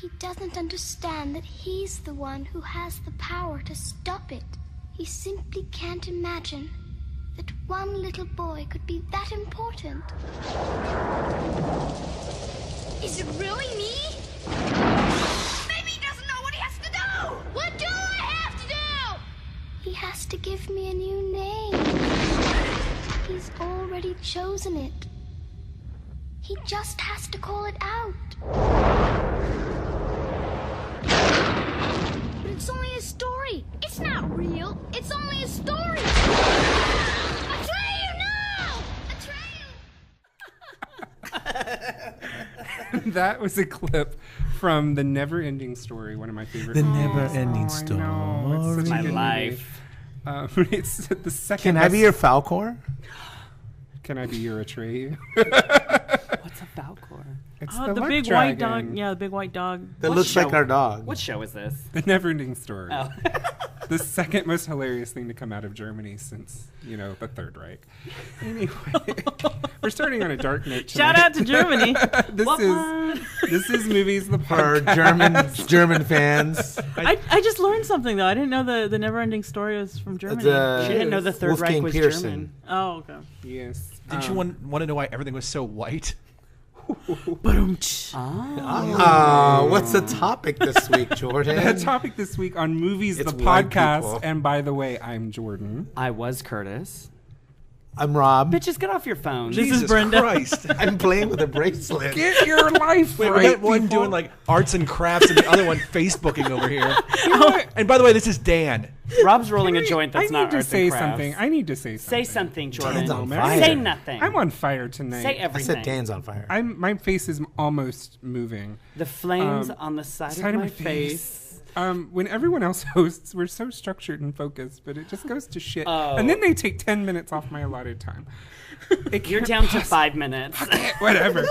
He doesn't understand that he's the one who has the power to stop it. He simply can't imagine that one little boy could be that important. Is it really me? Maybe he doesn't know what he has to do! What do I have to do? He has to give me a new name. He's already chosen it. He just has to call it out. But it's only a story. It's not real. It's only a story. Atreyu, no! Atreyu! That was a clip from The Never-Ending Story, one of my favorite The movies. Never-Ending Story. It's such a My good life. movie. It's the second. Can I be your Falcor? Can I be your Atreyu? What's a Falcor? It's Oh, the luck big dragon. white dog. Yeah, the big white dog. That What looks show? like our dog. What show is this? The Never-Ending Story. Oh. The second most hilarious thing to come out of Germany since, the Third Reich. Anyway, we're starting on a dark note tonight. Shout out to Germany. This is Movies the For Podcast. German fans. I just learned something though. I didn't know the Never-Ending Story was from Germany. She didn't know the Third Reich Wolfgang was Peterson. German. Oh, okay. Yes. Didn't you want to know why everything was so white? What's the topic this week, Jordan? The topic this week on Movies It's the white Podcast. people. And by the way, I'm Jordan. I was Curtis. I'm Rob. Bitches, get off your phone. This is Jesus Brenda. Christ. I'm playing with a bracelet. Get your life Wait, right, we got one people. doing like arts and crafts and the other one Facebooking over here. And by the way, this is Dan. Rob's rolling a joint that's I not need to arts say and crafts. something. I need to say something. Say something, Dan's Jordan. on Mary. fire. Say nothing. I'm on fire tonight. Say I everything. said Dan's on fire. My face is almost moving. The flames on the side of my face. When everyone else hosts, we're so structured and focused, but it just goes to shit. Oh. And then they take 10 minutes off my allotted time. You're down to 5 minutes. Whatever.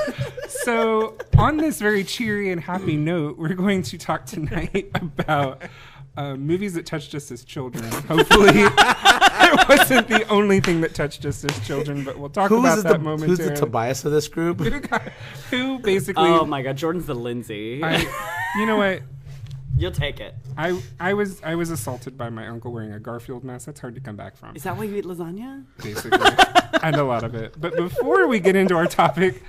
So, on this very cheery and happy note, we're going to talk tonight about movies that touched us as children. Hopefully, it wasn't the only thing that touched us as children, but we'll talk about that momentarily. Who's the Tobias of this group? Who basically... Oh my God, Jordan's the Lindsay. You know what? You'll take it. I was assaulted by my uncle wearing a Garfield mask. That's hard to come back from. Is that why you eat lasagna? Basically. And a lot of it. But before we get into our topic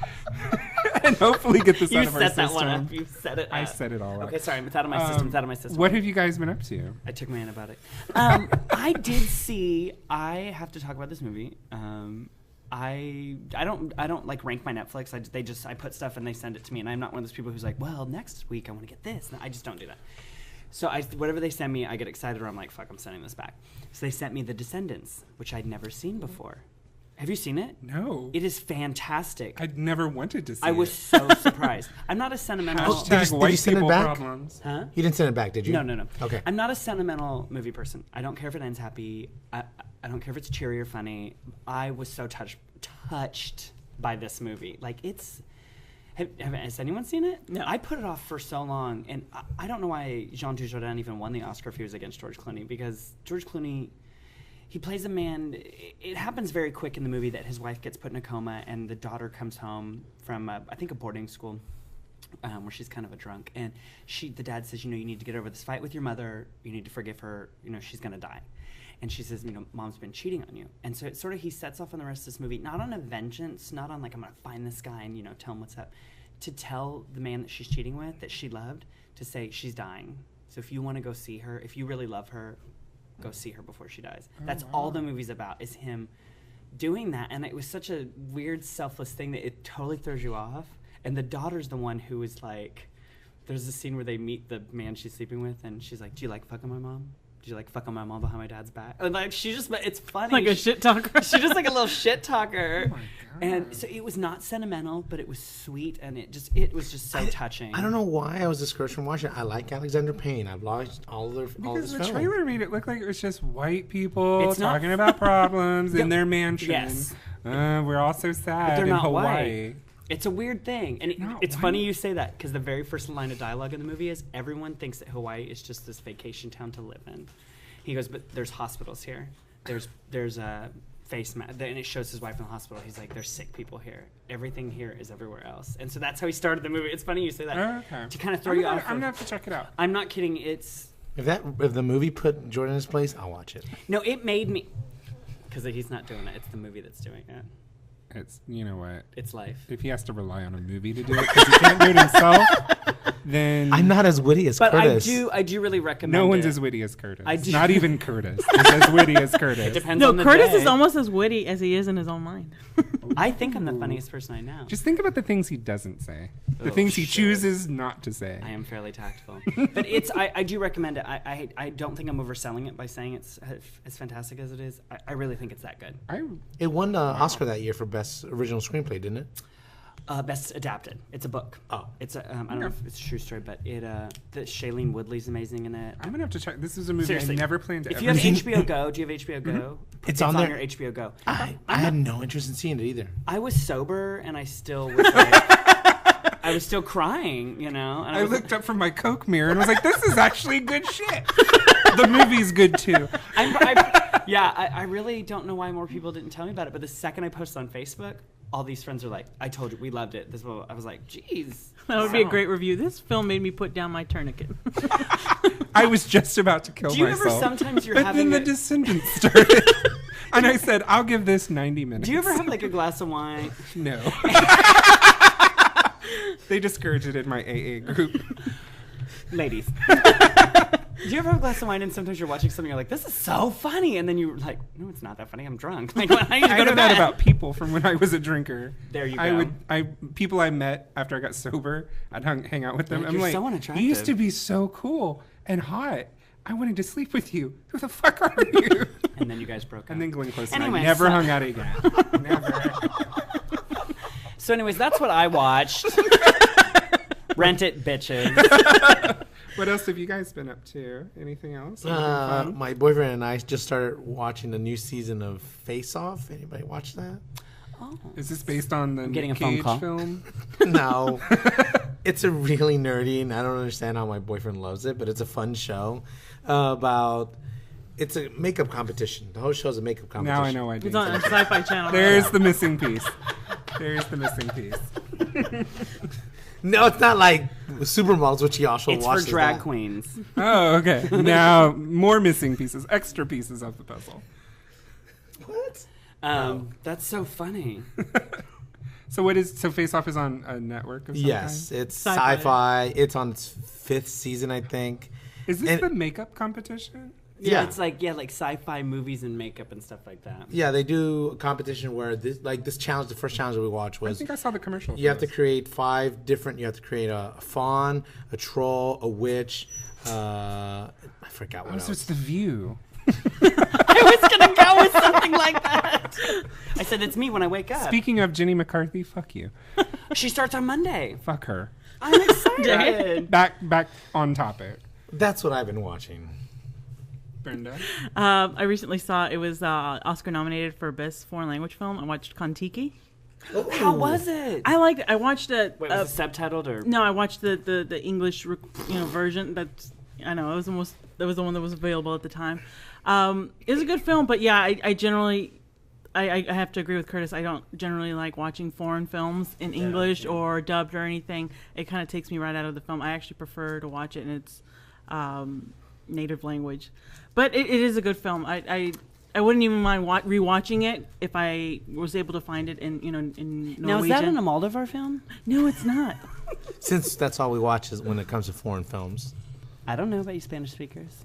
and hopefully get this out of our system. You set that one up. You set it up. I set it all up. Okay, sorry. It's out of my system. It's out of my system. What have you guys been up to? I took my antibiotic. I did see. I have to talk about this movie. I don't like rank my Netflix. I put stuff and they send it to me, and I'm not one of those people who's like, well, next week I want to get this. No, I just don't do that. So whatever they send me, I get excited, or I'm like, fuck, I'm sending this back. So they sent me The Descendants, which I'd never seen before. Have you seen it? No. It is fantastic. I'd never wanted to see it. I was so surprised. I'm not a sentimental. Hashtag white did you send it people back? problems. Huh? You didn't send it back, did you? No. Okay. I'm not a sentimental movie person. I don't care if it ends happy. I don't care if it's cheery or funny. I was so touched by this movie. Like, it's... Has anyone seen it? No. I put it off for so long, and I don't know why Jean Dujardin even won the Oscar if he was against George Clooney, because George Clooney, he plays a man. It happens very quick in the movie that his wife gets put in a coma, and the daughter comes home from, I think, a boarding school where she's kind of a drunk, and the dad says, you need to get over this fight with your mother. You need to forgive her. She's going to die. And she says, Mom's been cheating on you. And so it's sort of, he sets off on the rest of this movie, not on a vengeance, not on like, I'm going to find this guy and, tell him what's up, to tell the man that she's cheating with, that she loved, to say she's dying. So if you want to go see her, if you really love her, go see her before she dies. That's all the movie's about, is him doing that. And it was such a weird, selfless thing that it totally throws you off. And the daughter's the one who is like, there's a scene where they meet the man she's sleeping with, and she's like, do you like fucking my mom? Do you like fucking my mom behind my dad's back? And like, it's funny. Like a shit talker. She's just like a little shit talker. Oh my God. And so it was not sentimental, but it was sweet, and it was just so touching. I don't know why I was discouraged from watching it. I like Alexander Payne. I've watched all of his Because the films. trailer made it look like it was just white people It's not- talking about problems in their mansion. Yes. We're all so sad But they're in not Hawaii. white. It's a weird thing. And Not it's white? funny you say that, because the very first line of dialogue in the movie is, everyone thinks that Hawaii is just this vacation town to live in. He goes, but there's hospitals here. There's face mask, and it shows his wife in the hospital. He's like, there's sick people here. Everything here is everywhere else. And so that's how he started the movie. It's funny you say that. Okay. To kind of throw you off. I'm going to have to check it out. I'm not kidding. It's... If the movie put Jordan in his place, I'll watch it. No, it made me... Because he's not doing it. It's the movie that's doing it. It's, you know what? It's life. If he has to rely on a movie to do it because he can't do it himself, then... I'm not as witty as Curtis. But I do really recommend No one's it. as witty as Curtis. I do. Not even Curtis is as witty as Curtis. It depends No, on the Curtis day. is almost as witty as he is in his own mind. I think I'm the funniest person I know. Just think about the things he doesn't say. The Oh, things he shit. chooses not to say. I am fairly tactful. But I do recommend it. I don't think I'm overselling it by saying it's as fantastic as it is. I really think it's that good. It won Oscar that year for Best Original Screenplay, didn't it? Best adapted. It's a book. Oh. It's a, I don't know if it's a true story, but the Shailene Woodley's amazing in it. I'm going to have to check. This is a movie Seriously. I never planned to If ever you have see. HBO Go, do you have HBO Go? It's on there. your HBO Go. I had no interest in seeing it either. I was sober and I still was like, I was still crying, you know. And I was looked up from my Coke mirror and was like, this is actually good shit. The movie's good too. I really don't know why more people didn't tell me about it. But the second I posted on Facebook, all these friends are like, "I told you, we loved it." I was like, "Geez, That would be a great review. This film made me put down my tourniquet. I was just about to kill Do you myself. ever sometimes you're but having then the Descendants started. And I said, I'll give this 90 minutes. Do you ever have like a glass of wine? No. They discouraged it in my AA group. Ladies. Do you ever have a glass of wine and sometimes you're watching something, you're like, this is so funny, and then you're like, no, it's not that funny, I'm drunk. Like, I need to I go know to that bed. about people from when I was a drinker. There you go. People I met after I got sober, I'd hang out with them. Like, I'm you're like, so you unattractive. used to be so cool and hot. I wanted to sleep with you. Who the fuck are you? And then you guys broke up. And then Glenn Close Anyway, and I never so- hung out again. Never. So anyways, that's what I watched. Rent it, bitches. What else have you guys been up to? Anything else? Anything fun? My boyfriend and I just started watching the new season of Face Off. Anybody watch that? Is this based on the getting Nick a phone Cage call. film? No. It's a really nerdy, and I don't understand how my boyfriend loves it, but it's a fun show it's a makeup competition. The whole show's a makeup competition. Now I know why. It's on a Sci-Fi Channel. There's the missing piece. There's the missing piece. No, it's not like supermodels, which he also It's for watches. drag that. queens. Oh, okay. Now more missing pieces, extra pieces of the puzzle. What? That's so funny. So Face Off is on a network of some Yes, kind? it's Sci-fi. sci-fi. It's on its 5th season, I think. Is this And- the makeup competition? Yeah. It's like sci-fi movies and makeup and stuff like that. Yeah, they do a competition where this challenge, the first challenge that we watched I was think I saw the commercial. you have to for create 5 different. You have to create a faun, a troll, a witch. I forgot what this. Oh, so else. it's The View. I was gonna go with something like that. I said it's me when I wake up. Speaking of Jenny McCarthy, fuck you. She starts on Monday. Fuck her. I'm excited. Back on topic. That's what I've been watching. Brenda. I recently saw it was Oscar nominated for Best Foreign Language Film. I watched Kon-Tiki. How was it? I liked it. I watched it. Wait, was it subtitled or? No, I watched the English version. I know that was the one that was available at the time. It was a good film, but yeah, I generally I have to agree with Curtis. I don't generally like watching foreign films in English or dubbed or anything. It kind of takes me right out of the film. I actually prefer to watch it in its native language. But it is a good film. I wouldn't even mind rewatching it if I was able to find it in Norwegian. Now is that an Almodovar film? No, it's not. Since that's all we watch is when it comes to foreign films. I don't know about you Spanish speakers.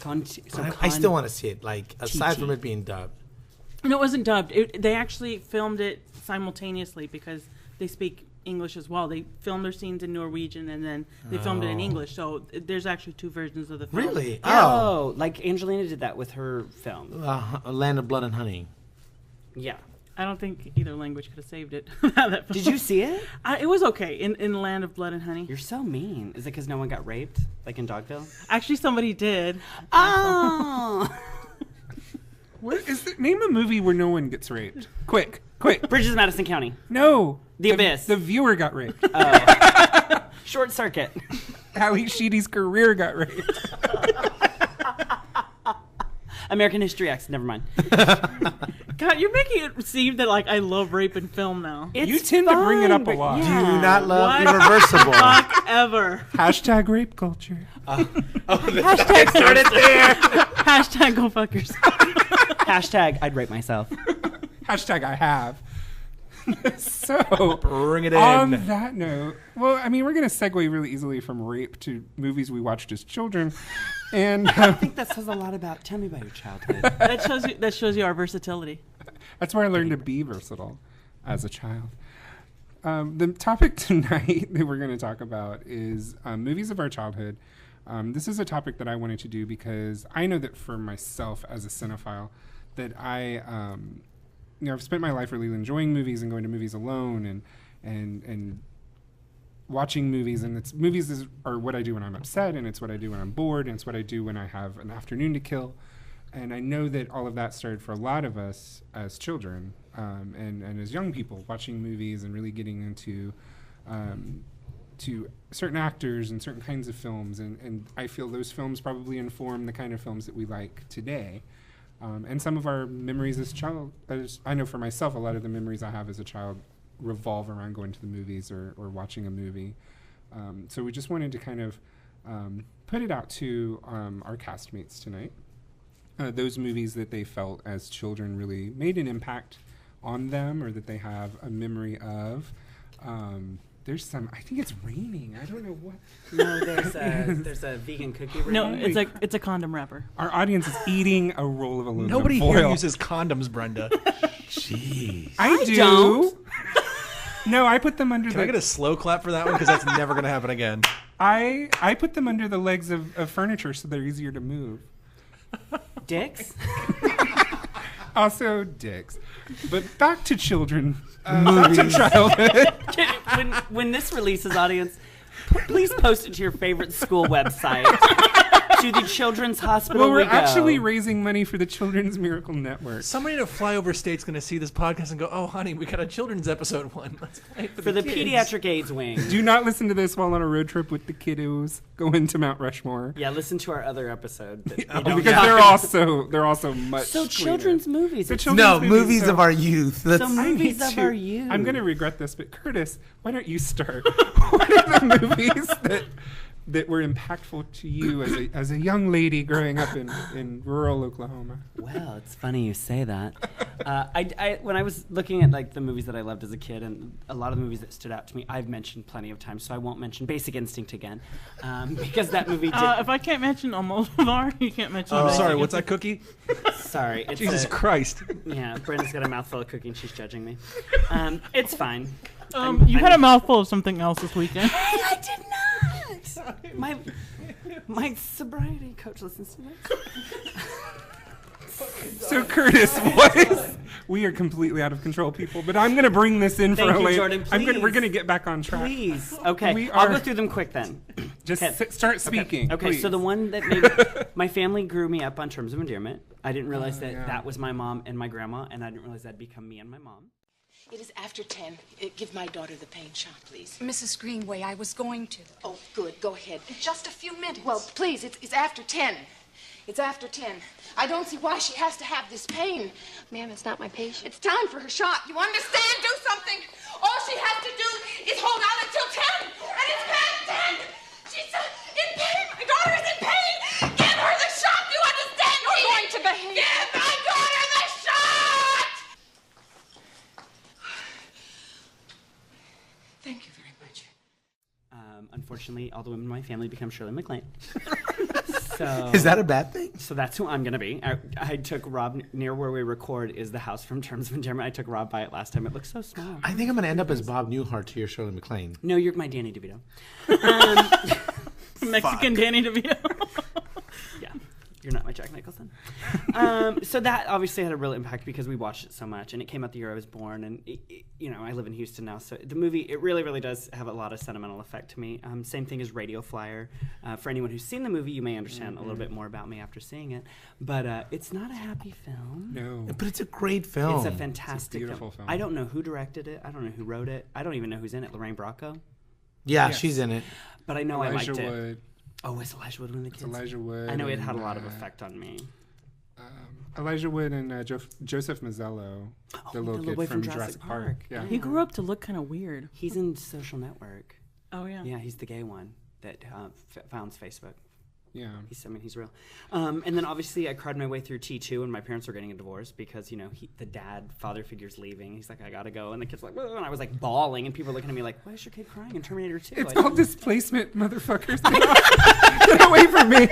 I still want to see it. Like aside from it being dubbed. No, it wasn't dubbed. They actually filmed it simultaneously because they speak English as well. They filmed their scenes in Norwegian and then they filmed it in English. So there's actually 2 versions of the film. Really? Oh, like Angelina did that with her film. Land of Blood and Honey. Yeah. I don't think either language could have saved it. That film. Did you see it? It was okay in Land of Blood and Honey. You're so mean. Is it because no one got raped, like in Dogville? Actually, somebody did. Oh. Name a movie where no one gets raped. Quick. Bridges of Madison County. No. The Abyss. The viewer got raped. Short Circuit. Ali Sheedy's career got raped. American History X. Never mind. God, you're making it seem that like I love rape in film now. It's You tend to bring it up a fine, lot. but Do yeah. you not love What? Irreversible? Fuck ever. Hashtag rape culture. Hashtag started there. Hashtag go fuckers. Hashtag I'd rape myself. Hashtag I have. So, Bring it on in. that note, well, I mean, we're going to segue really easily from rape to movies we watched as children. And I think that says a lot about. Tell me about your childhood. That shows you our versatility. that's where I learned to be versatile as a child. The topic tonight that we're going to talk about is movies of our childhood. This is a topic that I wanted to do because I know that for myself as a cinephile, that I've spent my life really enjoying movies and going to movies alone and watching movies. And movies are what I do when I'm upset, and it's what I do when I'm bored, and it's what I do when I have an afternoon to kill. And I know that all of that started for a lot of us as children and as young people, watching movies and really getting into to certain actors and certain kinds of films. And I feel those films probably inform the kind of films that we like today. And some of our memories as child, I know for myself, a lot of the memories I have as a child revolve around going to the movies or watching a movie. So we just wanted to kind of put it out to our castmates tonight. Those movies that they felt as children really made an impact on them or that they have a memory of. There's some, I think it's raining. I don't know what. No, there's a vegan cookie. No, it's a condom wrapper. Our audience is eating a roll of aluminum Nobody foil. here uses condoms, Brenda. Jeez. I do. don't. No, I put them under Can I get a slow clap for that one? Because that's never going to happen again. I put them under the legs of furniture so they're easier to move. Dicks. Also dicks. But back to children. Back to childhood. when this releases, audience, please post it to your favorite school website. To the Children's Hospital Well, we're we go. actually raising money for the Children's Miracle Network. Somebody in a flyover state's going to see this podcast and go, "Oh, honey, we got a children's episode one. Let's play it for the kids." pediatric AIDS wing. Do not listen to this while on a road trip with the kiddos going to Mount Rushmore. Yeah, listen to our other episode. That we Oh, don't because talk they're also much So cleaner. children's movies. The It's- children's No, movies so- of our youth. That's, So movies of our youth. I'm going to regret this, but Curtis, why don't you start? What are the movies that were impactful to you as a young lady growing up in rural Oklahoma? Well, it's funny you say that. When I was looking at like the movies that I loved as a kid, and a lot of the movies that stood out to me, I've mentioned plenty of times, so I won't mention Basic Instinct again, because that movie did. If I can't mention Almodovar, you can't mention. Oh, Basic sorry, what's that Instinct. cookie? Sorry, it's Jesus Christ. Yeah, Brenda's got a mouthful of cookie and she's judging me. It's fine. You had a mouthful of something else this weekend. I did not. My sobriety coach listens to this. So Curtis, we are completely out of control, people. But I'm going to bring this in Thank for a you, later. Jordan, We're going to please. get back on track. Please. Okay. I'll I'll go through them quick then. Just Okay. start speaking. Okay, please. so the one that made my family grew me up on Terms of Endearment. I didn't realize that yeah. that was my mom and my grandma, and I didn't realize that'd become me and my mom. It is after 10. Give my daughter the pain shot, please. Mrs. Greenway, I was going to. Oh, good. Go ahead. Just a few minutes. Well, please, it's after 10. It's after 10. I don't see why she has to have this pain. Ma'am, it's not my patient. It's time for her shot. You understand? Do something. All she has to do is hold out until 10. And it's past 10. She's in pain. My daughter is in pain. Give her the shot. You understand? You're going to behave. Give my daughter the shot. Thank you very much. Unfortunately, all the women in my family become Shirley MacLaine. So, is that a bad thing? So that's who I'm going to be. I took Rob, near where we record is the house from Terms of Endearment. I took Rob by it last time. It looks so small. I think I'm going to end up as Bob Newhart to your Shirley MacLaine. No, you're my Danny DeVito. Mexican Danny DeVito. Yeah, you're not my Jack Nicholson. So that obviously had a real impact because we watched it so much, and it came out the year I was born, and I live in Houston now, so the movie, it really, really does have a lot of sentimental effect to me. Same thing as Radio Flyer. For anyone who's seen the movie, you may understand a little bit more about me after seeing it, but it's not a happy film. No. But it's a great film. It's a fantastic beautiful film. I don't know who directed it. I don't know who wrote it. I don't even know who's in it. Lorraine Bracco. Yeah, Yes. she's in it. But I know I Elijah liked it. Wood. Oh, it's Elijah Wood one of the It's kids? Elijah Wood. I know it had a and, lot of effect on me. Elijah Wood and Joseph Mazzello, the little boy kid from Jurassic Park. Yeah. He grew up to look kind of weird. He's in Social Network. Oh yeah. Yeah, he's the gay one that founds Facebook. Yeah. He's real. And then obviously I cried my way through T2 and my parents were getting a divorce because, the father figure's leaving. He's like, I gotta go. And the kid's like, whoa. And I was like bawling and people were looking at me like, why is your kid crying in Terminator 2? It's called displacement, motherfuckers. Get away from me.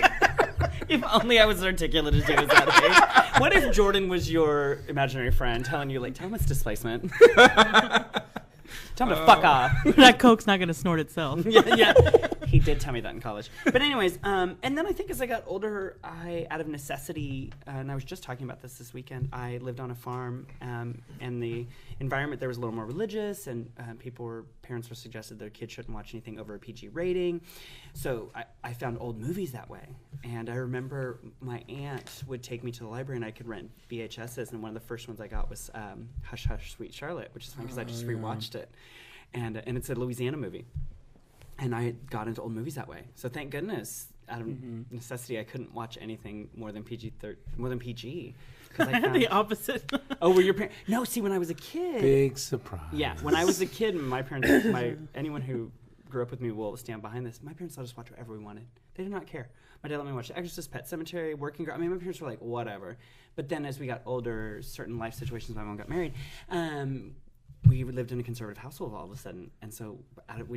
If only I was articulate as you as that age. What if Jordan was your imaginary friend telling you, tell him it's displacement? Tell him to fuck off. That Coke's not going to snort itself. Yeah. He did tell me that in college. But anyways, and then I think as I got older, out of necessity, and I was just talking about this weekend, I lived on a farm, and the environment there was a little more religious, and parents were suggested their kids shouldn't watch anything over a PG rating. So I found old movies that way. And I remember my aunt would take me to the library, and I could rent VHSs, and one of the first ones I got was Hush Hush Sweet Charlotte, which is fun because I just rewatched it. And it's a Louisiana movie. And I got into old movies that way. So thank goodness, out of necessity, I couldn't watch anything more than PG. I had the opposite. Oh, were your parents? No, see, when I was a kid. Big surprise. Yeah, when I was a kid, my parents, anyone who grew up with me will stand behind this. My parents let us watch whatever we wanted. They did not care. My dad let me watch The Exorcist, Pet Sematary, Working Girl. I mean, my parents were like, whatever. But then as we got older, certain life situations, my mom got married, we lived in a conservative household all of a sudden. And so out of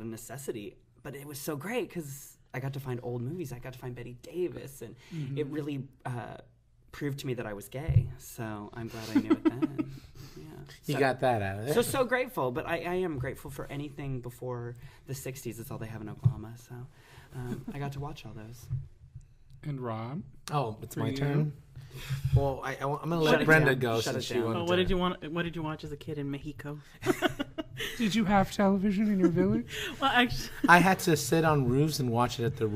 necessity. But it was so great because I got to find old movies. I got to find Bette Davis. And it really proved to me that I was gay. So I'm glad I knew it then. Yeah. You got that out of it. So grateful. But I am grateful for anything before the 60s. It's all they have in Oklahoma. So I got to watch all those. And Rob? Oh, it's my turn? Well, I'm going to let Brenda go since she wanted what did you watch as a kid in Mexico? Did you have television in your village? Well, actually, I had to sit on roofs and watch it at the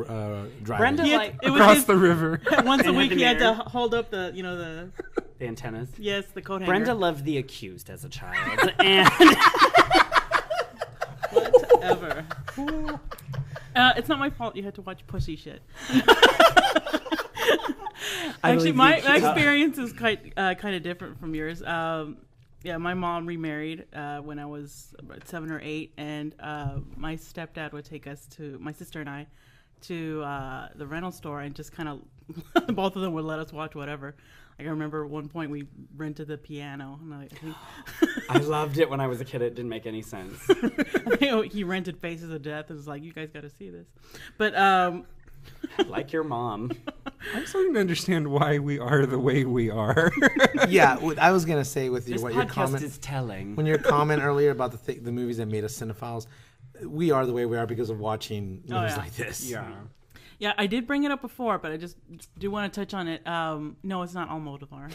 drive-in. Brenda, across the river. Once a week, he had to hold up the antennas. Yes, the coat hanger. Brenda loved The Accused as a child, and whatever. It's not my fault. You had to watch pussy shit. Actually, my experience is kind of different from yours. Yeah, my mom remarried when I was about 7 or 8, and my stepdad would take us my sister and I, to the rental store and just kind of, both of them would let us watch whatever. Like I remember at one point we rented the piano. And I loved it when I was a kid. It didn't make any sense. He rented Faces of Death. It was like, you guys got to see this. But like your mom. I'm starting to understand why we are the way we are. Yeah, I was gonna say with this your podcast comment is telling. When your comment earlier about the movies that made us cinephiles, we are the way we are because of watching movies like this. Yeah, I did bring it up before, but I just do want to touch on it. No, it's not Almodovar.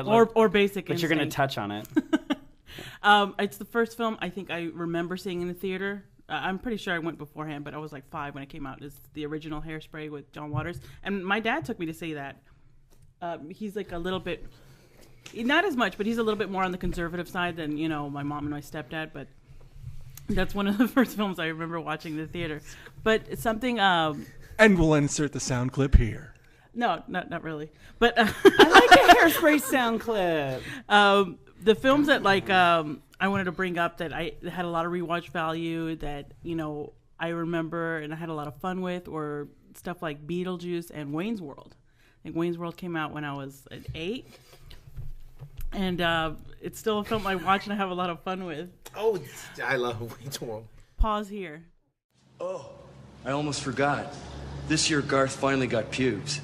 or Basic Instinct. But you're going to touch on it. It's the first film I think I remember seeing in the theater. I'm pretty sure I went beforehand, but I was like 5 when it came out. It's the original Hairspray with John Waters. And my dad took me to see that. He's like a little bit, not as much, but he's a little bit more on the conservative side than, my mom and my stepdad. But that's one of the first films I remember watching in the theater. But it's something... and we'll insert the sound clip here. No, not really. But I like a Hairspray sound clip. The films that I wanted to bring up that I had a lot of rewatch value that I remember and I had a lot of fun with, or stuff like Beetlejuice and Wayne's World. I think Wayne's World came out when I was 8, and it's still a film I watch and I have a lot of fun with. Oh, I love Wayne's World. Pause here. Oh, I almost forgot. This year Garth finally got pubes.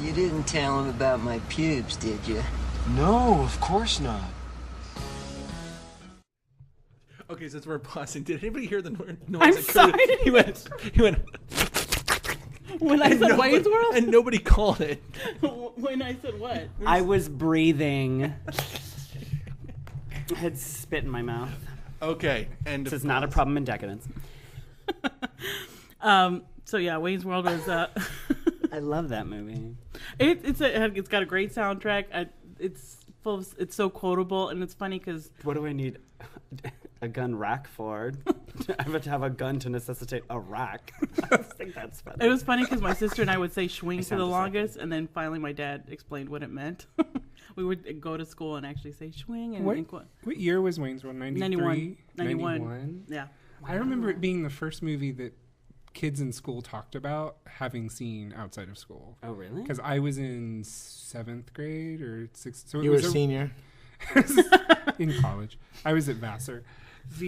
You didn't tell him about my pubes, did you? No, of course not. Okay, since we're pausing, did anybody hear the noise? I'm sorry. He went. When I said Wayne's World? And nobody called it. When I said what? I was breathing. I had spit in my mouth. Okay, and this is not a problem in Decadence. So yeah, Wayne's World was. I love that movie. It's got a great soundtrack. It's so quotable, and it's funny because. What do I need? a gun rack for? I have to have a gun to necessitate a rack. I think that's funny. It was funny because my sister and I would say "schwing" for the just longest, and then finally my dad explained what it meant. We would go to school and actually say "schwing." And what year was Wayne's World? 93? 91. Yeah. I remember it being the first movie that kids in school talked about having seen outside of school. Oh, really? Because I was in 7th grade or 6th. So You were a senior? in college. I was at Vassar. But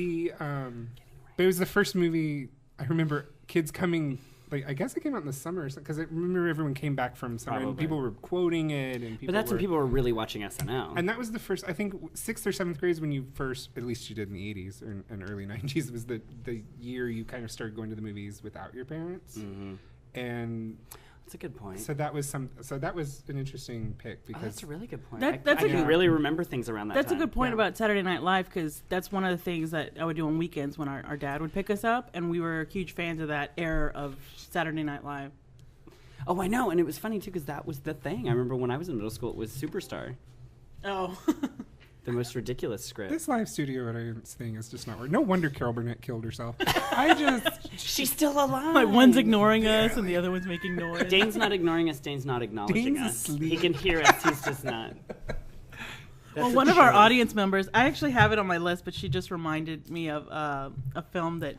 it was the first movie I remember kids coming. Like, I guess it came out in the summer because I remember everyone came back from summer and people were quoting it. And but that's when people were really watching SNL. And that was the first, I think, 6th or 7th grade is when you first, at least you did in the 80s and early 90s, was the year you kind of started going to the movies without your parents. Mm-hmm. And that's a good point. So that was an interesting pick because that's a really good point. I can really remember things around that. That's a good point about Saturday Night Live because that's one of the things that I would do on weekends when our dad would pick us up, and we were huge fans of that era of Saturday Night Live. Oh, I know, and it was funny too because that was the thing. I remember when I was in middle school, it was Superstar. Oh. The most ridiculous script. This live studio audience thing is just not working. No wonder Carol Burnett killed herself. She's still alive. Like one's ignoring us and the other one's making noise. Dane's not ignoring us. Dane's not acknowledging us. He can hear us. He's just not. Well, one of our audience members, I actually have it on my list, but she just reminded me of a film that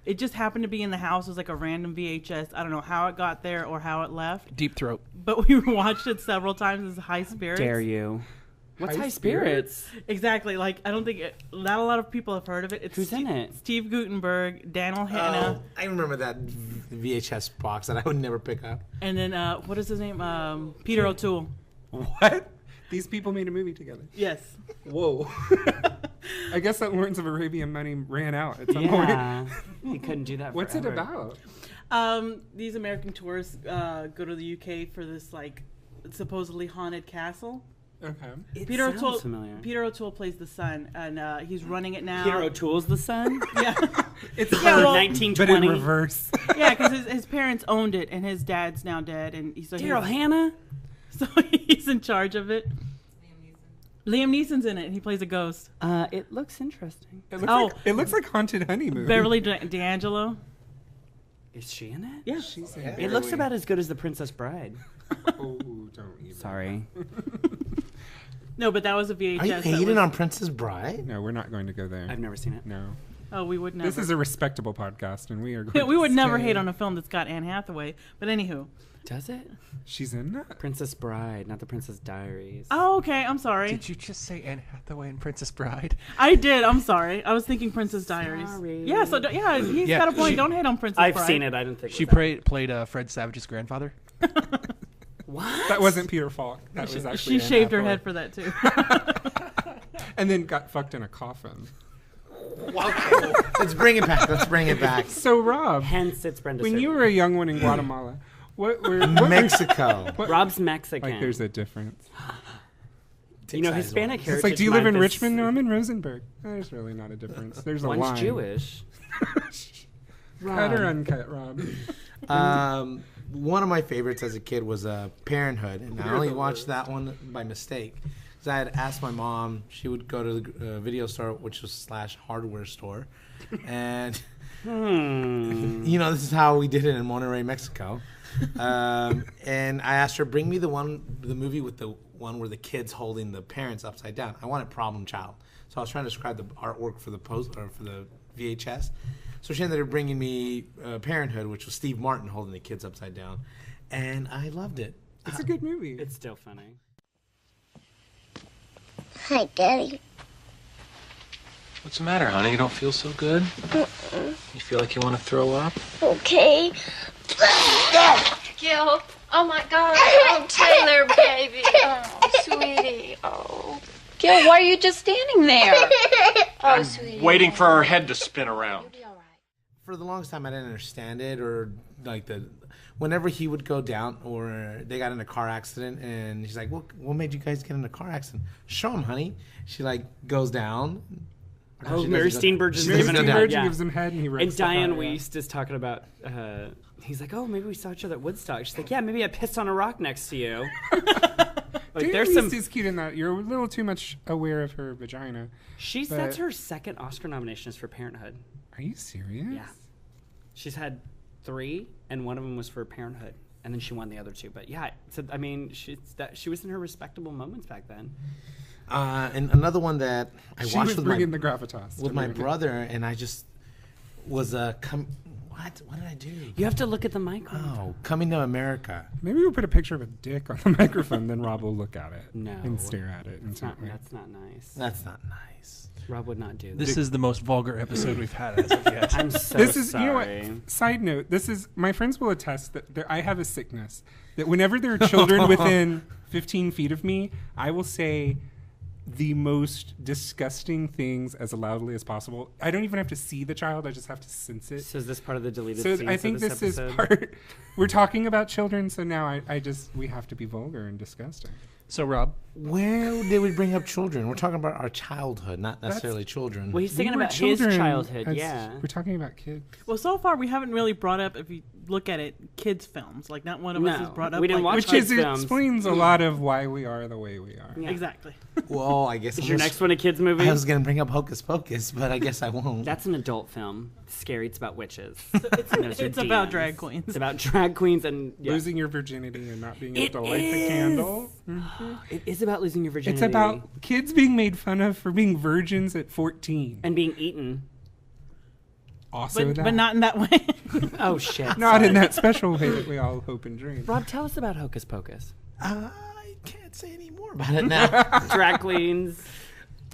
it just happened to be in the house. It was like a random VHS. I don't know how it got there or how it left. Deep Throat. But we watched it several times as High Spirits. Dare you? What's High Spirits? Exactly. Like, I don't think not a lot of people have heard of it. Who's in it? Steve Guttenberg, Daniel Hanna. Oh, I remember that VHS box that I would never pick up. And then, what is his name? Peter O'Toole. What? These people made a movie together. Yes. Whoa. I guess that Lawrence of Arabia money ran out at some point. He couldn't do that What's forever. it about? These American tourists go to the UK for this, like, supposedly haunted castle. Okay. Peter O'Toole. Familiar. Peter O'Toole plays the son, and he's running it now. Peter O'Toole's the son? Yeah. It's 1920. But in reverse. Yeah, because his parents owned it, and his dad's now dead. And so Daryl Hannah? So he's in charge of it. Liam Neeson's in it, and he plays a ghost. It looks interesting. It looks like Haunted Honeymoon. Beverly D'Angelo. Is she in it? Yeah. She's in it. It looks about as good as The Princess Bride. Oh, don't even. Sorry. No, but that was a VHS. Are you hating on Princess Bride? No, we're not going to go there. I've never seen it. No. Oh, we would never. This is a respectable podcast, and we are going we would to never stay. hate on a film that's got Anne Hathaway. But anywho. Does it? She's in that? Princess Bride, not The Princess Diaries. Oh, okay. I'm sorry. Did you just say Anne Hathaway and Princess Bride? I did. I'm sorry. I was thinking Princess Diaries. Sorry. Yeah, so he's got a point. Don't hate on Princess Bride. I've seen it. I didn't think She it was played Fred Savage's grandfather. What? That wasn't Peter Falk. That was actually She Anne shaved her Hathaway. head for that, too. And then got fucked in a coffin. Okay. Let's bring it back. So, Rob. Hence, it's Brenda. When you were a young one in Guatemala, what Mexico. Rob's Mexican. Like, there's a difference. You know, Hispanic heritage. It's like, do you live in Month is- Richmond? No, I'm in Rosenberg. There's really not a difference. There's a line. One's Jewish. Cut or uncut, Rob? One of my favorites as a kid was Parenthood, and I only watched that one by mistake. Because I had asked my mom, she would go to the video store, which was / hardware store, and you know, this is how we did it in Monterrey, Mexico. And I asked her, bring me the movie with the one where the kid's holding the parents upside down. I wanted Problem Child, so I was trying to describe the artwork for the for the VHS. So she ended up bringing me Parenthood, which was Steve Martin holding the kids upside down, and I loved it. It's a good movie. It's still funny. Hi, Daddy. What's the matter, honey? You don't feel so good? You feel like you want to throw up? Okay. Gil. Oh my God. Oh, Taylor, baby. Oh, sweetie. Oh. Gil, why are you just standing there? Oh, sweetie. Waiting for her head to spin around. For the longest time, I didn't understand it, or like whenever he would go down, or they got in a car accident, and she's like, "What made you guys get in a car accident? Show him, honey." She like goes down. Oh, Mary Steenburgen gives him head, and he rips And Diane the car, Wiest is talking about. He's like, "Oh, maybe we saw each other at Woodstock." She's like, "Yeah, maybe I pissed on a rock next to you." Like, Jamie there's Lee some. is cute in that. You're a little too much aware of her vagina. That's her second Oscar nomination is for Parenthood. Are you serious? Yeah. She's had 3, and one of them was for Parenthood, and then she won the other 2. But yeah, so, I mean, she was in her respectable moments back then. And another one that I She watched was with bringing the gravitas with to my America. brother, and I just was what did I do? You have to look at the mic. Oh, Coming to America. Maybe we'll put a picture of a dick on the microphone, then Rob will look at it and stare at it. That's not nice. That's not nice. Rob would not do that. This is the most vulgar episode we've had as of yet. I'm so This is, sorry. you know what? Side note: this is my friends will attest that I have a sickness that whenever there are children within 15 feet of me, I will say the most disgusting things as loudly as possible. I don't even have to see the child; I just have to sense it. So is this part of the deleted So scenes I of think this this is episode? part. We're talking about children, so now we have to be vulgar and disgusting. So, Rob, where did we bring up children? We're talking about our childhood, not necessarily children. Well, he's thinking We were about his children childhood. as- Yeah. We're talking about kids. Well, so far we haven't really brought up, if you look at it, kids films. Like, not one of us has brought up. we didn't watch Which kids is films. explains a lot of why we are the way we are. Yeah. Exactly. Well, I guess Is your next one a kids movie? I was going to bring up Hocus Pocus, but I guess I won't. That's an adult film. It's scary. It's about witches. It's about drag queens. It's about drag queens and Losing your virginity and not being able to light the candle. It is about losing your virginity. It's about kids being made fun of for being virgins at 14. and being eaten. Also that. But not in that way. Oh shit! Not in that special way that we all hope and dream. Rob, tell us about Hocus Pocus. I can't say any more about it now. Drag queens.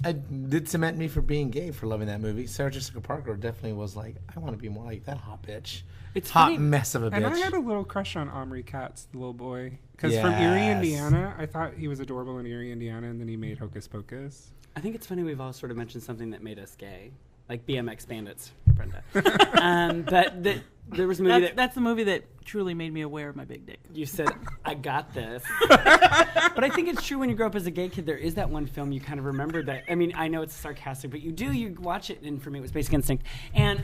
It did cement me for being gay for loving that movie. Sarah Jessica Parker definitely was like, I want to be more like that hot bitch. It's hot funny- mess of a And I bitch. had a little crush on Omri Katz, the little boy. Because from Erie, Yes. Indiana, I thought he was adorable in Erie, Indiana, and then he made Hocus Pocus. I think it's funny we've all sort of mentioned something that made us gay, like BMX Bandits for Brenda. But there was a movie That's the movie that truly made me aware of my big dick. you said, I got this. But I think it's true when you grow up as a gay kid, there is that one film you kind of remember that, I mean, I know it's sarcastic, but you watch it, and for me it was Basic Instinct, and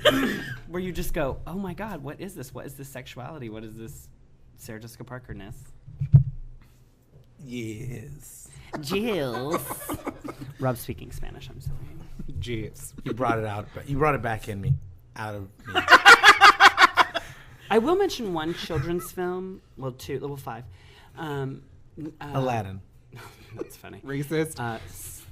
where you just go, oh my God, what is this? What is this sexuality? What is this Sarah Jessica Parker-ness? Yes. Jill. Rob speaking Spanish, I'm sorry. Jeez. You brought it out, but you brought it back in me. Out of me. I will mention one children's film, well, 5. Aladdin. That's funny. Racist.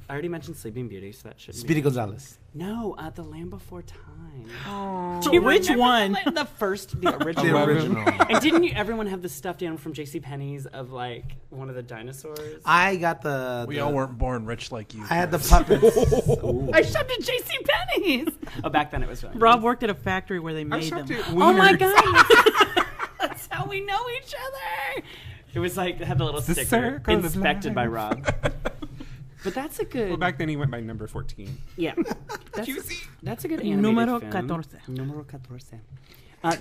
I already mentioned Sleeping Beauty, so that should Speedy Gonzalez. No, The Land Before Time. Do you Which remember one? The first, the original. The original. And didn't everyone have the stuffed animal from JCPenney's of like one of the dinosaurs? I got the. We all weren't born rich like you. I had the puppets. I shopped at JCPenney's. Oh, back then it was really Rob nice. worked at a factory where they made them. Oh my God. That's how we know each other. It was like, it had the little The sticker, circle of inspected by life. Rob. But that's a good. Well, back then he went by number 14. Yeah. That's a good animated Número film. 14. Número 14.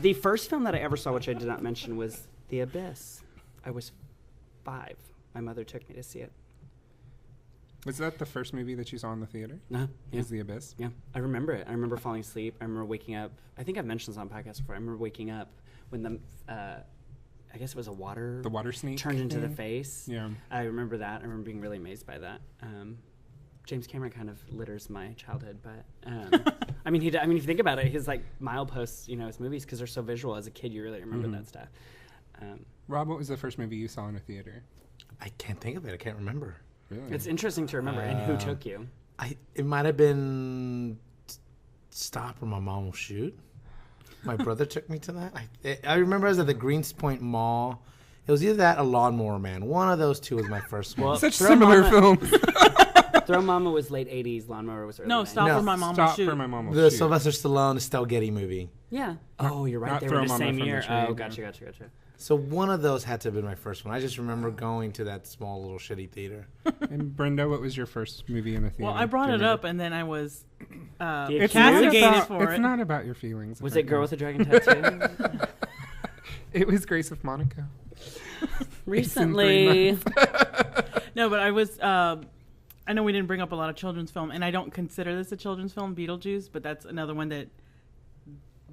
The first film that I ever saw, which I did not mention, was The Abyss. I was 5. My mother took me to see it. Was that the first movie that you saw in the theater? Yeah. Was The Abyss? Yeah. I remember it. I remember falling asleep. I remember waking up. I think I've mentioned this on podcast before. I remember waking up when the, I guess it was the water snake turned into the thing? face. Yeah. I remember that. I remember being really amazed by that. James Cameron kind of litters my childhood, but I mean, if you think about it, his like mileposts, his movies, because they're so visual. As a kid, you really remember that stuff. Rob, what was the first movie you saw in a theater? I can't think of it. I can't remember. Really? It's interesting to remember. And who took you? It might have been Stop or My Mom Will Shoot. My brother took me to that. I remember I was at the Greenspoint Mall. It was either that or Lawnmower Man. One of those two was my first one. Well, Such similar films. Throw Mama was late 80s. Lawnmower was early 90s. Stop No, for my mom. Stop Shoot. for My Mom Will The Shoot. Sylvester Stallone, Estelle Getty movie. Yeah. Oh, you're right. not They Throw were the Mama same from the year. Tree, Oh, yeah. gotcha. So one of those had to have been my first one. I just remember going to that small little shitty theater. And Brenda, what was your first movie in the theater? Well, I brought Do you it remember? up, and then I was It's castigated not about, for it's it. not about your feelings. Was right it Girl now. with a Dragon Tattoo? It was Grace of Monaco. Recently. No, but I was. I know we didn't bring up a lot of children's film, and I don't consider this a children's film, Beetlejuice, but that's another one that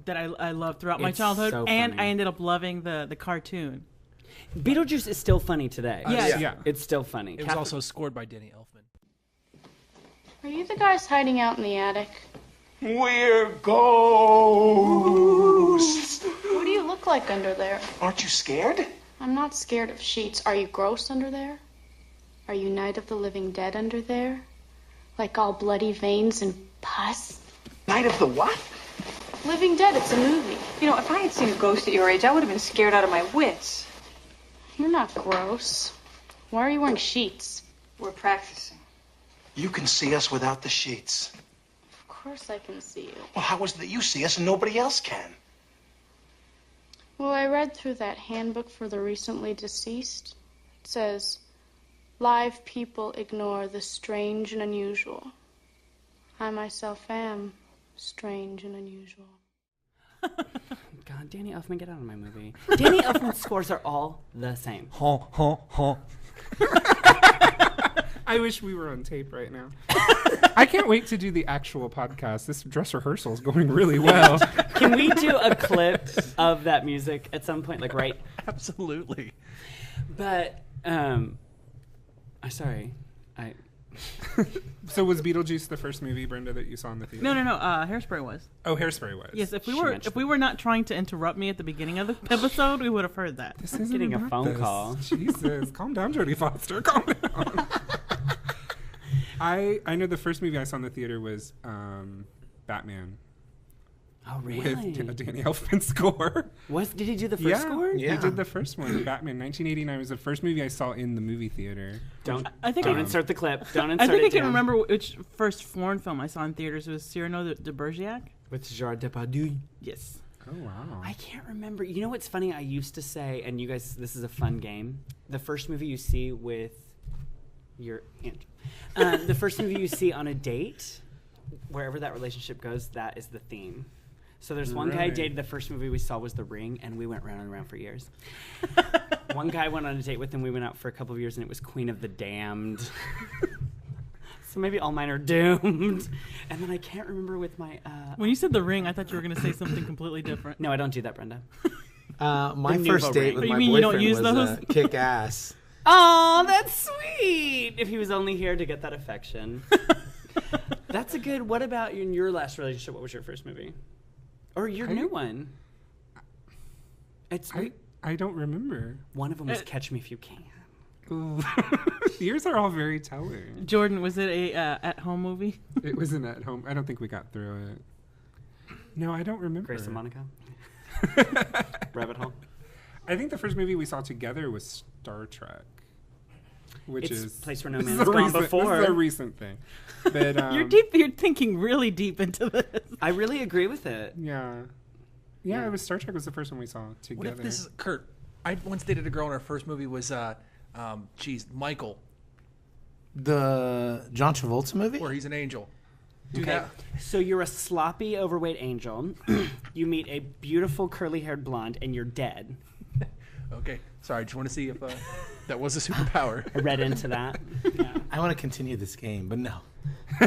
I loved throughout my It's childhood, so and funny. I ended up loving the cartoon. Beetlejuice is still funny today. Yeah. It's still funny. It was also scored by Danny Elfman. Are you the guys hiding out in the attic? We're ghosts. What do you look like under there? Aren't you scared? I'm not scared of sheets. Are you gross under there? Are you Night of the Living Dead under there? Like all bloody veins and pus? Night of the what? Living Dead, it's a movie. You know, if I had seen a ghost at your age, I would have been scared out of my wits. You're not gross. Why are you wearing sheets? We're practicing. You can see us without the sheets. Of course I can see you. Well, how is it that you see us and nobody else can? Well, I read through that handbook for the recently deceased. It says, live people ignore the strange and unusual. I myself am strange and unusual. God, Danny Elfman, get out of my movie. Danny Elfman's scores are all the same. I wish we were on tape right now. I can't wait to do the actual podcast. This dress rehearsal is going really well. Can we do a clip of that music at some point? Like, right? Absolutely. But, sorry. So was Beetlejuice the first movie, Brenda, that you saw in the theater? No. Hairspray was. Oh, Hairspray was. Yes, if we were not trying to interrupt me at the beginning of the episode, we would have heard that. This isn't getting a about phone this. call. Jesus, calm down, Jodie Foster. Calm down. I know the first movie I saw in the theater was Batman. Oh, really? With Danny Elfman score. Did he do the first score? Yeah, he did the first one. Batman, 1989 was the first movie I saw in the movie theater. Don't insert the clip. Don't insert it. I think I can remember which first foreign film I saw in theaters. It was Cyrano de Bergerac. With Gerard Depardieu. Yes. Oh, wow. I can't remember. You know what's funny? I used to say, and you guys, this is a fun game. The first movie you see with your aunt. The first movie you see on a date, wherever that relationship goes, that is the theme. So there's one guy I dated, the first movie we saw was The Ring, and we went round and round for years. One guy I went on a date with, and we went out for a couple of years, and it was Queen of the Damned. So maybe all mine are doomed. And then I can't remember with my... when you said The Ring, I thought you were going to say something completely different. No, I don't do that, Brenda. My first date with my you don't boyfriend use was those? kick ass. Oh, that's sweet. If he was only here to get that affection. That's a good... What about in your last relationship? What was your first movie? Or your new one? I don't remember. One of them was Catch Me If You Can. Ooh. Yours are all very telling. Jordan, was it a at-home movie? It was an at-home. I don't think we got through it. No, I don't remember. Grace and Monica? Rabbit Hole? I think the first movie we saw together was Star Trek. Which it's is a place where no man's gone before. This is a recent thing. But, You're thinking really deep into this. I really agree with it. Yeah. Yeah, it was Star Trek was the first one we saw together. What if this is Kurt? I once dated a girl, and her first movie was, Michael. The John Travolta movie? Where he's an angel. Do Okay. that. So you're a sloppy, overweight angel. You meet a beautiful, curly-haired blonde, and you're dead. Okay. Sorry, I just want to see if that was a superpower. I read into that. Yeah. I want to continue this game, but no.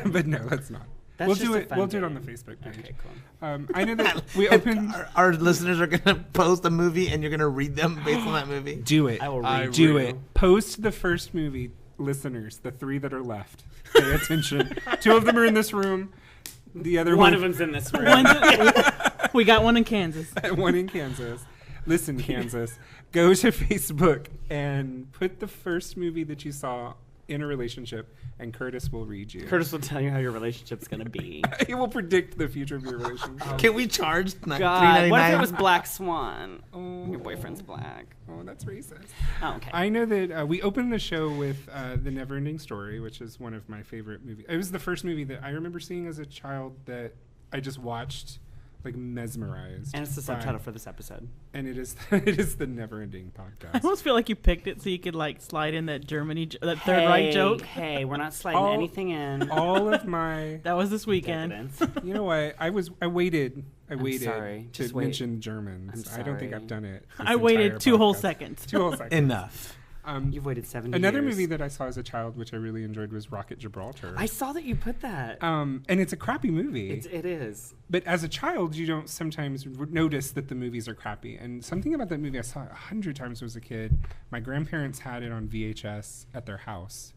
But no, let's not. That's We'll just do a it. fun We'll do it game. on the Facebook page. Okay, cool. I know that we opened. Our listeners are going to post a movie, and you're going to read them based on that movie. Do it. I will read Do you. it. Post the first movie, listeners. The 3 that are left. Pay attention. 2 of them are in this room. The other One of them's in this room. We got one in Kansas. One in Kansas. Listen, Kansas. Go to Facebook and put the first movie that you saw in a relationship, and Curtis will read you. Curtis will tell you how your relationship's going to be. He will predict the future of your relationship. Can we charge God, what if it $3.99? was Black Swan? Oh. Your boyfriend's black. Oh, that's racist. Oh, okay. I know that we opened the show with The Neverending Story, which is one of my favorite movies. It was the first movie that I remember seeing as a child that I just watched, like, mesmerized. And it's the by. subtitle for this episode. And it is The Neverending Podcast. I almost feel like you picked it so you could like slide in that that Third Reich joke. Hey, we're not sliding anything in. All of my... That was this weekend. Evidence. You know what? I waited sorry. to Just wait. mention Germans. I'm I don't think sorry. I've done it. I waited 2 whole seconds. 2 whole seconds. Enough. You've waited 70 Another years. movie that I saw as a child, which I really enjoyed, was Rocket Gibraltar. I saw that you put that. And it's a crappy movie. It is. But as a child, you don't sometimes notice that the movies are crappy. And something about that movie, I saw it 100 times as a kid. My grandparents had it on VHS at their house.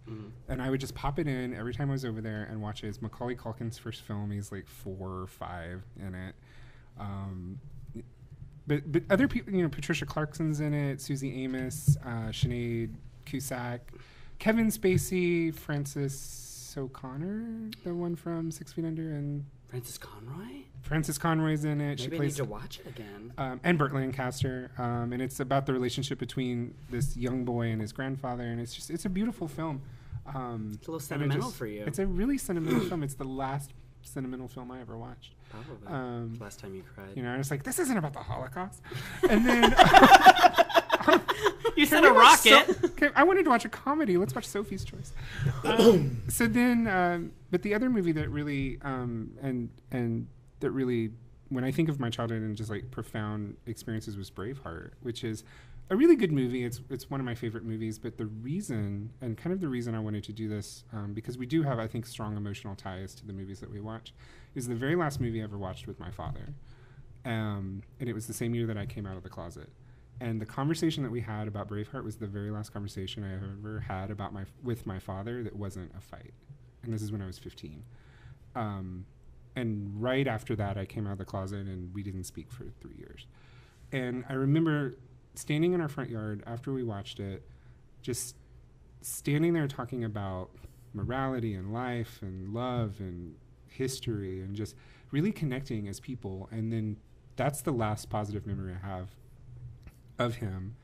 And I would just pop it in every time I was over there and watch it. It's Macaulay Culkin's first film. He's like 4 or 5 in it. But other people, Patricia Clarkson's in it, Susie Amos, Sinead Cusack, Kevin Spacey, Francis O'Connor, the one from 6 Feet Under, and Francis Conroy? Francis Conroy's in it. Maybe I need to watch it again. And Burt Lancaster. And it's about the relationship between this young boy and his grandfather, and it's a beautiful film. It's a little sentimental for you. It's a really sentimental film. It's the last sentimental film I ever watched. Probably. Last time you cried. I was like, this isn't about the Holocaust. And then you said a rocket. Okay, I wanted to watch a comedy. Let's watch Sophie's Choice. So then, but the other movie that really, and that really, when I think of my childhood and just like profound experiences, was Braveheart, which is a really good movie. It's one of my favorite movies. But the reason I wanted to do this, because we do have, I think, strong emotional ties to the movies that we watch, is the very last movie I ever watched with my father. And it was the same year that I came out of the closet. And the conversation that we had about Braveheart was the very last conversation I ever had with my father that wasn't a fight. And this is when I was 15. And right after that, I came out of the closet and we didn't speak for 3 years. And I remember standing in our front yard after we watched it, just standing there talking about morality and life and love and history and just really connecting as people. And then that's the last positive memory I have of him.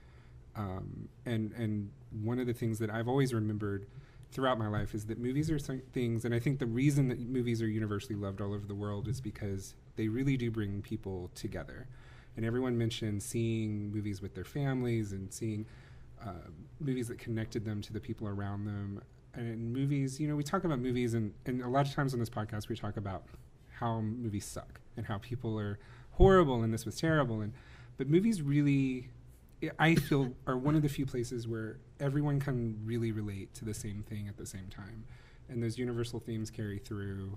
And one of the things that I've always remembered throughout my life is that movies are things, and I think the reason that movies are universally loved all over the world is because they really do bring people together. And everyone mentioned seeing movies with their families and seeing movies that connected them to the people around them. And movies, we talk about movies, and a lot of times on this podcast we talk about how movies suck and how people are horrible and this was terrible. But movies really, I feel, are one of the few places where everyone can really relate to the same thing at the same time. And those universal themes carry through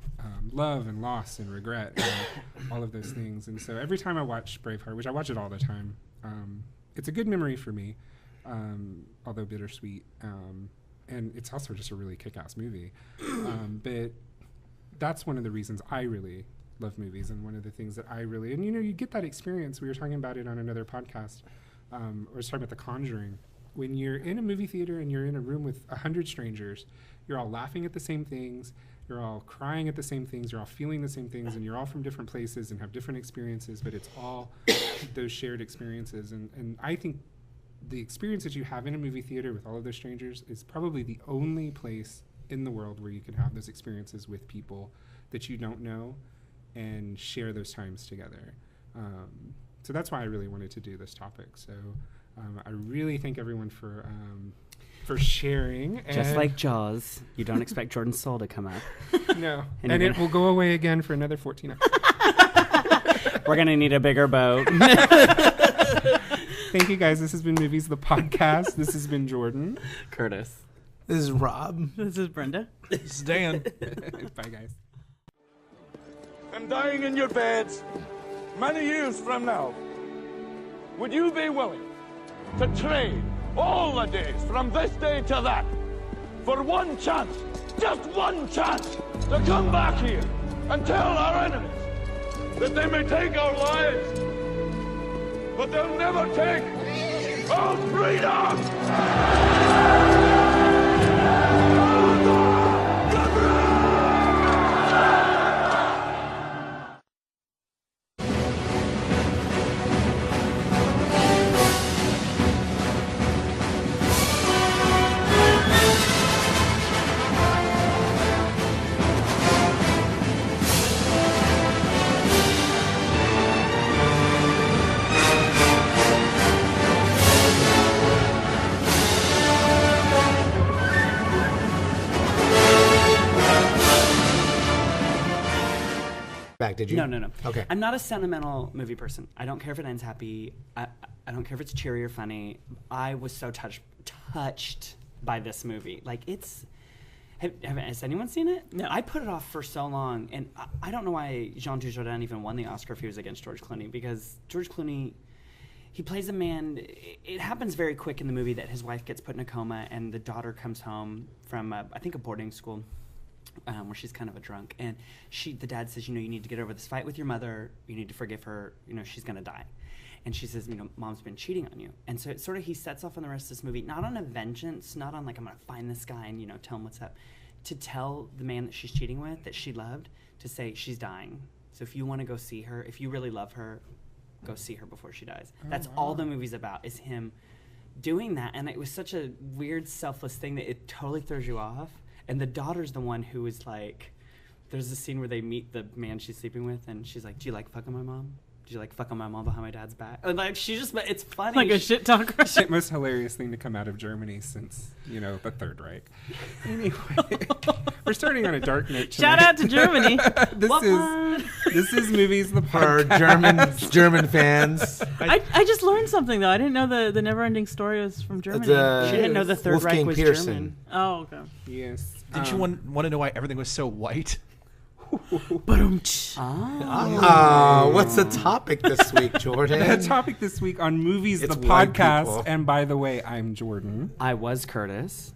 love and loss and regret and all of those things. And so every time I watch Braveheart, which I watch it all the time, it's a good memory for me, although bittersweet. And it's also just a really kick-ass movie. But that's one of the reasons I really love movies, and one of the things that I really, and you get that experience. We were talking about it on another podcast. I was talking about The Conjuring. When you're in a movie theater and you're in a room with 100 strangers, you're all laughing at the same things, you're all crying at the same things, you're all feeling the same things, and you're all from different places and have different experiences, but it's all those shared experiences. And I think the experience that you have in a movie theater with all of those strangers is probably the only place in the world where you can have those experiences with people that you don't know and share those times together. So that's why I really wanted to do this topic. So I really thank everyone for sharing. Just like Jaws, you don't expect Jordan's soul to come out. No. And it will go away again for another 14 hours. We're going to need a bigger boat. Thank you, guys. This has been Movies, the podcast. This has been Jordan. Curtis. This is Rob. This is Brenda. This is Dan. Bye, guys. And dying in your beds many years from now, would you be willing to trade all the days from this day to that for one chance, just one chance, to come back here and tell our enemies that they may take our lives, but they'll never take our freedom? Did you? No. Okay. I'm not a sentimental movie person. I don't care if it ends happy. I don't care if it's cheery or funny. I was so touched touched by this movie. Like, it's... Has anyone seen it? No. I put it off for so long, and I don't know why Jean Dujardin even won the Oscar if he was against George Clooney, because George Clooney, he plays a man. It happens very quick in the movie that his wife gets put in a coma, and the daughter comes home from, I think, a boarding school where she's kind of a drunk, and the dad says, you need to get over this fight with your mother. You need to forgive her. She's going to die. And she says, Mom's been cheating on you. And so it's he sets off on the rest of this movie, not on a vengeance, not on I'm going to find this guy and, tell him what's up, to tell the man that she's cheating with, that she loved, to say she's dying. So if you want to go see her, if you really love her, go see her before she dies. That's all the movie's about, is him doing that. And it was such a weird, selfless thing that it totally throws you off. And the daughter's the one who is like, there's a scene where they meet the man she's sleeping with, and she's like, do you like fucking my mom? Do you like fucking my mom behind my dad's back? And it's funny. Like a shit talker. The most hilarious thing to come out of Germany since, the Third Reich. Anyway, we're starting on a dark note tonight. Shout out to Germany. This is Movies the For Podcast. German fans. I just learned something, though. I didn't know the Never-Ending Story was from Germany. She didn't know the Third Wolfgang Reich was Peterson. German. Oh, okay. Yes. Didn't you want to know why everything was so white? What's the topic this week, Jordan? The topic this week on Movies It's the white Podcast. people. And by the way, I'm Jordan. I was Curtis.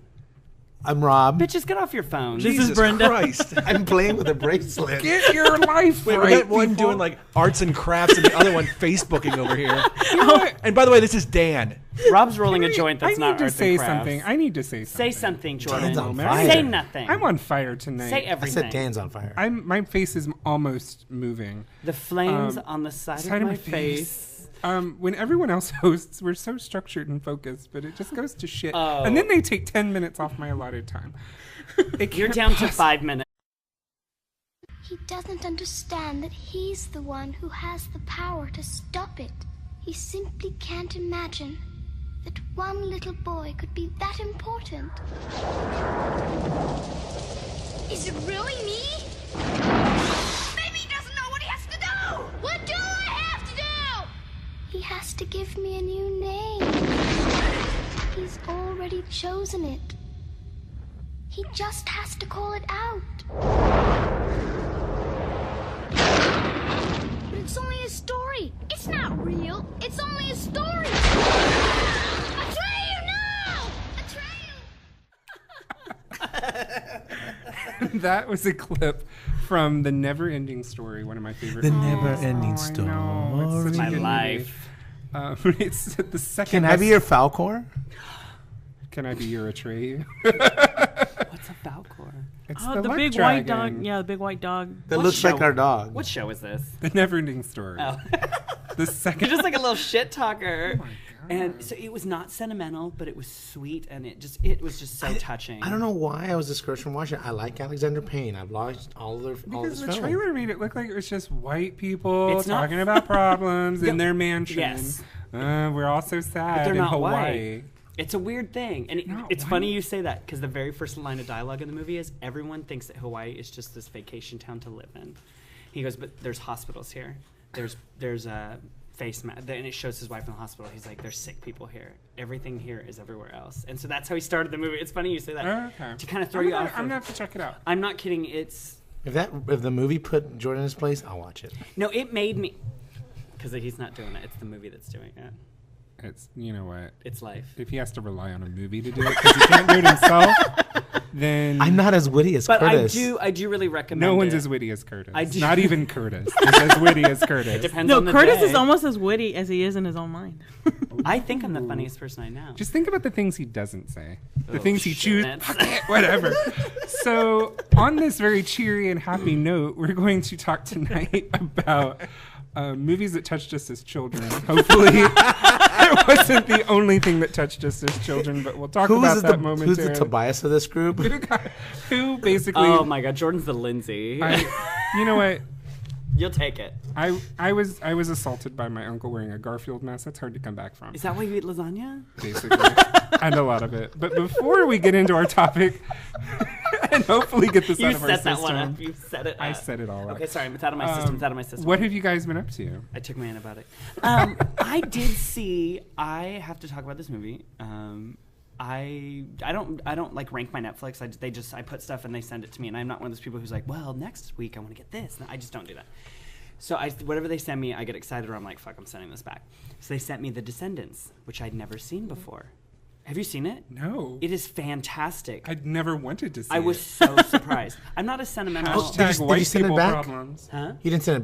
I'm Rob. Bitches, get off your phones. This is Brenda. Christ. I'm playing with a bracelet. Get your life Wait, right, we got one people. doing like arts and crafts and the other one Facebooking over here. And by the way, this is Dan. Rob's rolling a joint that's I not need to arts say and crafts. something. I need to say something. Say something, Jordan. Dan's on fire. Say nothing. I'm on fire tonight. Say I everything. said Dan's on fire. My face is almost moving. The flames on the side of my face. When everyone else hosts, we're so structured and focused, but it just goes to shit. And then they take 10 minutes off my allotted time. You're down to 5 minutes. He doesn't understand that he's the one who has the power to stop it. He simply can't imagine that one little boy could be that important. Is it really me? Maybe he doesn't know what he has to do. What do I have to do? He has to give me a new name. He's already chosen it. He just has to call it out. But it's only a story. It's not real. It's only a story. Atreyu, no! Atreyu! That was a clip from The Never-Ending Story, one of my favorite The movies. Never-Ending I know. It's such a My good movie. life. It's the second. Can I be your Falcor? Can I be your Atreyu? What's a Falcor? It's Oh, the the luck big dragon. white dog. Yeah, the big white dog. That What looks show? like our dog. What show is this? The Never-Ending Story. Oh. The second. You're just like a little shit talker. Oh my God. And so it was not sentimental, but it was sweet, and it was just so touching. I don't know why I was discouraged from watching it. I like Alexander Payne. I've watched all of Because his the films. trailer made it look like it was just white people It's not- talking about problems in No, their mansion. yes. We're all so sad But they're in not Hawaii. white. It's a weird thing, and it's funny you say that, because the very first line of dialogue in the movie is everyone thinks that Hawaii is just this vacation town to live in. He goes, but there's hospitals here. There's a face mask, and it shows his wife in the hospital. He's like, there's sick people here. Everything here is everywhere else, and so that's how he started the movie. It's funny you say that Okay. to kind of throw you off. I'm gonna have to check it out. I'm not kidding. It's If the movie put Jordan in his place, I'll watch it. no, it made me, because he's not doing it. It's the movie that's doing it. It's, you know what? It's life. If he has to rely on a movie to do it because he can't do it himself, then I'm not as witty as But Curtis. I do really recommend. no one's it. as witty as Curtis. I do- Not even Curtis is as witty as Curtis. It depends No, on the Curtis day. is almost as witty as he is in his own mind. I think I'm the funniest person I know. Just think about the things he doesn't say, the Oh, things he shit. chooses, whatever. So, on this very cheery and happy note, we're going to talk tonight about movies that touched us as children. Hopefully, it wasn't the only thing that touched us as children, but we'll talk about that momentarily. Who's the Tobias of this group? Who basically? Oh my God, Jordan's the Lindsay. You know what? You'll take it. I was assaulted by my uncle wearing a Garfield mask. That's hard to come back from. Is that why you eat lasagna? Basically, and a lot of it. But before we get into our topic, and hopefully get this out of our You system, set that one up. You set it up. I set it all up. Okay, sorry. It's out of my system. It's out of my system. What have you guys been up to? I took my antibiotic. I did see. I have to talk about this movie. I don't like rank my Netflix. I put stuff and they send it to me, and I'm not one of those people who's like, well, next week I want to get this. No, I just don't do that. So whatever they send me, I get excited, or I'm like, fuck, I'm sending this back. So they sent me The Descendants, which I'd never seen before. Have you seen it? No. It is fantastic. I'd never wanted to see it. I was so surprised. I'm not a sentimental. Hashtag white people problems. Huh? You didn't send it